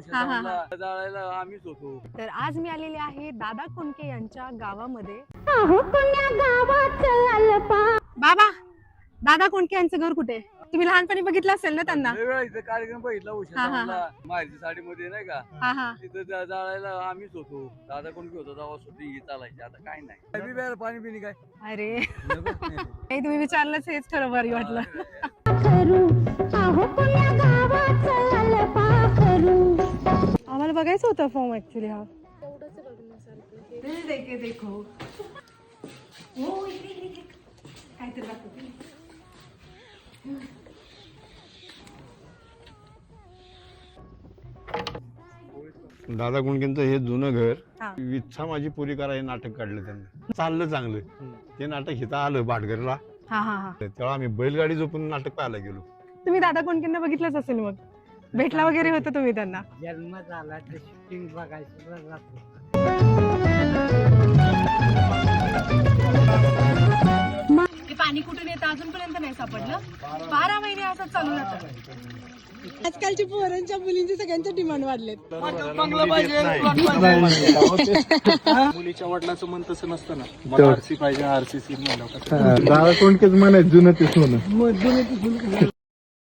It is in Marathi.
जाळायला आम्हीच होतो. तर आज मी आलेले आहे दादा कोंडके यांच्या गावामध्ये. बाबा, दादा कोंडके यांचं घर कुठे? तुम्ही लहानपणी बघितलं असेल ना त्यांना? कार्यक्रम बघितला उशिरा माहिती साडीमध्ये नाही का, तिथं जाळायला आम्हीच होतो. दादा कोंडके होतो तेव्हा सुद्धा ही चालायची. आता काय नाही, पाणी पिणी काय. अरे तुम्ही विचारलंच हेच खरं बरं वाटलं. आम्हाला बघायचं होतं फॉर्म ऍक्च्युली. हा देखो काहीतरी दाखवते. दादा कोंडकेंचं हे जुनं घर, विच्छा माझी पुरी करा हे नाटक काढलं त्यांनी. चाललं चांगलं ते नाटक इथं आलं भाटघरला. तेव्हा आम्ही बैलगाडी झोपून नाटक पाहायला गेलो. तुम्ही दादा कोंडकेंना बघितलंच असेल, मग भेटला वगैरे होतं तुम्ही त्यांना? जन्म झाला तर शूटिंग बघायचं जातो. पाणी कुठून येतं अजूनपर्यंत नाही सापडलं. 12 महिने असं चालू राहतं. आजकालच्या पोरांच्या मुलींचे सगळ्यांचे डिमांड वाढलेत. मुलीच्या वडिलांचं मन तसं नसतं ना, आरसी पाहिजे, आरसीसी. दादा कोंडकेच म्हणायचं जुनं ते सोनं.